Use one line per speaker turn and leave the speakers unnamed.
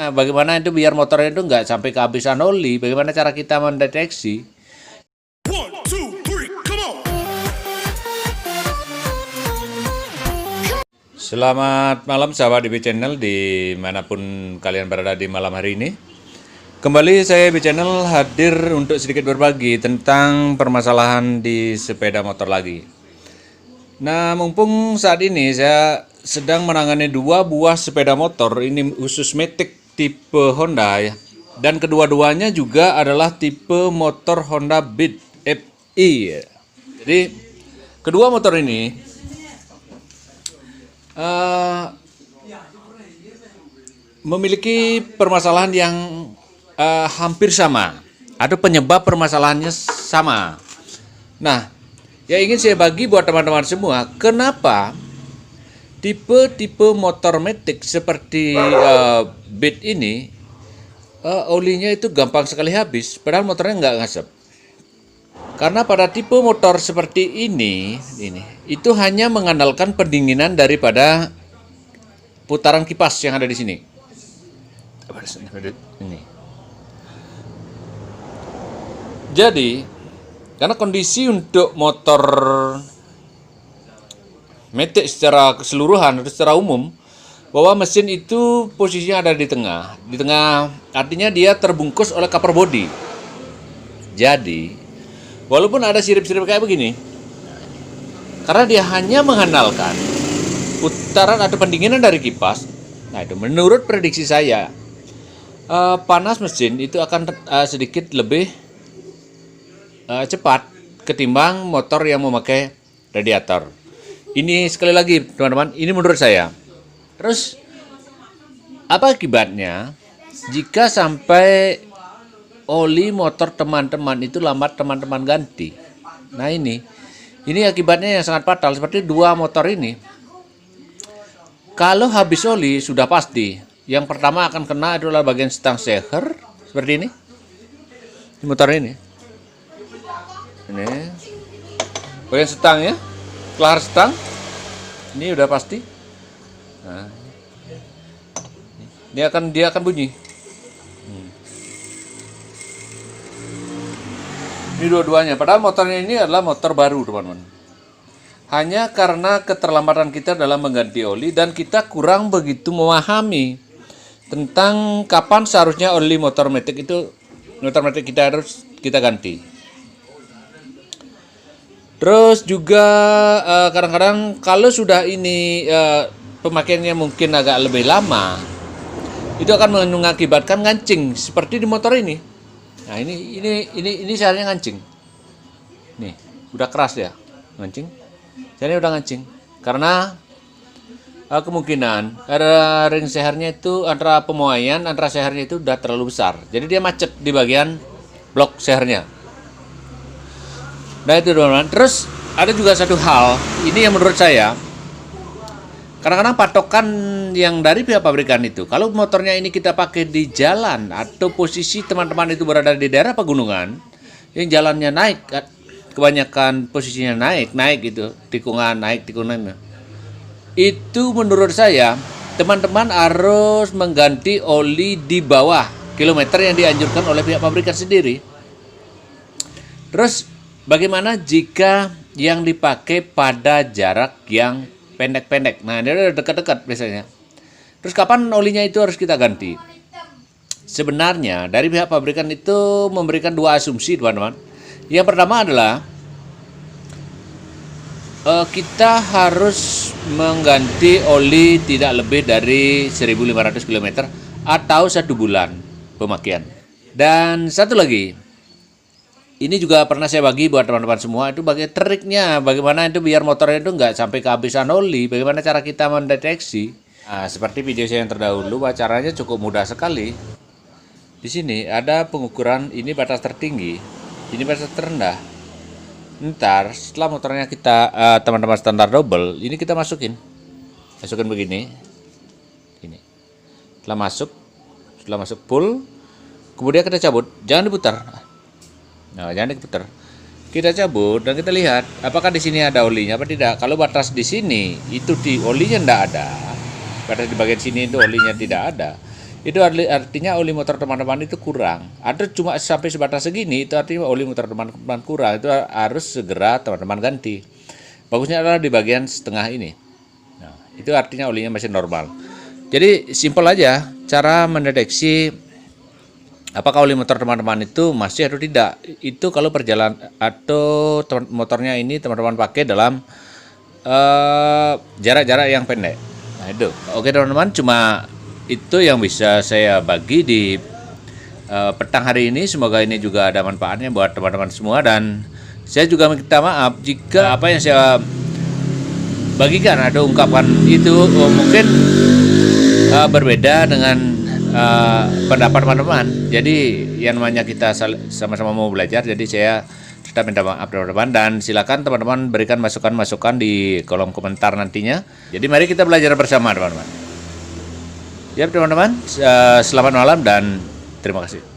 Nah, bagaimana itu biar motornya itu nggak sampai kehabisan oli? Bagaimana cara kita mendeteksi?
One, two, three, come on!
Selamat malam sahabat DB Channel dimanapun kalian berada di malam hari ini. Kembali saya DB Channel hadir untuk sedikit berbagi tentang permasalahan di sepeda motor lagi. Nah, mumpung saat ini saya sedang menangani dua buah sepeda motor, ini khusus Matic tipe Honda ya. Dan kedua-duanya juga adalah tipe motor Honda Beat FI. Jadi kedua motor ini memiliki permasalahan yang hampir sama, atau penyebab permasalahannya sama. Nah, yang ingin saya bagi buat teman-teman semua, kenapa tipe-tipe motor Matic seperti Beat ini olinya itu gampang sekali habis, padahal motornya nggak ngasep. Karena pada tipe motor seperti ini itu hanya mengandalkan pendinginan daripada putaran kipas yang ada di sini. Ini. Jadi, karena kondisi untuk motor Matic secara keseluruhan atau secara umum, bahwa mesin itu posisinya ada di tengah. Di tengah artinya dia terbungkus oleh cover body. Jadi, walaupun ada sirip-sirip kayak begini, karena dia hanya mengandalkan putaran atau pendinginan dari kipas, nah itu menurut prediksi saya, panas mesin itu akan sedikit lebih cepat ketimbang motor yang memakai radiator. Ini sekali lagi teman-teman, ini menurut saya. Terus apa akibatnya jika sampai oli motor teman-teman itu lambat teman-teman ganti? Nah ini akibatnya yang sangat fatal. Seperti dua motor ini, kalau habis oli sudah pasti yang pertama akan kena adalah bagian stang seher seperti ini. Di motor ini bagian stang ya, kelahar stang ini udah pasti. Nah, dia akan bunyi. Ini dua-duanya. Padahal motornya ini adalah motor baru, teman-teman. Hanya karena keterlambatan kita dalam mengganti oli dan kita kurang begitu memahami tentang kapan seharusnya oli motor Matic kita harus kita ganti. Terus juga kadang-kadang kalau sudah ini pemakaiannya mungkin agak lebih lama, itu akan mengakibatkan ngancing seperti di motor ini. Nah, ini seharusnya ngancing. Nih, udah keras ya, ngancing. Seharusnya udah ngancing. Karena kemungkinan ada ring sehernya itu antara pemuaian antara sehernya itu udah terlalu besar. Jadi dia macet di bagian blok sehernya. Nah itu teman-teman. Terus ada juga satu hal, ini yang menurut saya, kadang-kadang patokan yang dari pihak pabrikan itu, kalau motornya ini kita pakai di jalan atau posisi teman-teman itu berada di daerah pegunungan, yang jalannya naik, kebanyakan posisinya naik gitu, tikungan. Itu menurut saya, teman-teman harus mengganti oli di bawah kilometer yang dianjurkan oleh pihak pabrikan sendiri. Terus bagaimana jika yang dipakai pada jarak yang pendek-pendek? Nah, dia udah dekat-dekat biasanya. Terus kapan olinya itu harus kita ganti? Sebenarnya dari pihak pabrikan itu memberikan dua asumsi, teman-teman. Yang pertama adalah kita harus mengganti oli tidak lebih dari 1.500 km atau 1 bulan pemakaian. Dan satu lagi, ini juga pernah saya bagi buat teman-teman semua, itu bagi triknya bagaimana itu biar motornya itu nggak sampai kehabisan oli, bagaimana cara kita mendeteksi. Nah, seperti video saya yang terdahulu, caranya cukup mudah sekali. Di sini ada pengukuran, ini batas tertinggi, ini batas terendah. Ntar setelah motornya kita teman-teman standar double, ini kita masukin begini, ini. Setelah masuk full, kemudian kita cabut, jangan diputar. Nah, jangan diputar. Kita cabut dan kita lihat apakah di sini ada olinya apa tidak. Kalau batas di sini itu di olinya tidak ada, batas di bagian sini itu olinya tidak ada, itu artinya oli motor teman-teman itu kurang. Ada cuma sampai sebatas segini, itu artinya oli motor teman-teman kurang. Itu harus segera teman-teman ganti. Bagusnya adalah di bagian setengah ini. Nah, itu artinya olinya masih normal. Jadi simpel aja cara mendeteksi apakah oli motor teman-teman itu masih atau tidak. Itu kalau perjalanan atau motornya ini teman-teman pakai dalam jarak-jarak yang pendek. Nah itu. Oke teman-teman, cuma itu yang bisa saya bagi di petang hari ini. Semoga ini juga ada manfaatnya buat teman-teman semua, dan saya juga minta maaf jika apa yang saya bagikan atau ungkapkan itu mungkin berbeda dengan pendapat teman-teman. Jadi yang namanya kita sama-sama mau belajar, jadi saya tetap minta maaf teman-teman, dan silakan teman-teman berikan masukan-masukan di kolom komentar nantinya. Jadi mari kita belajar bersama teman-teman. Ya teman-teman, selamat malam dan terima kasih.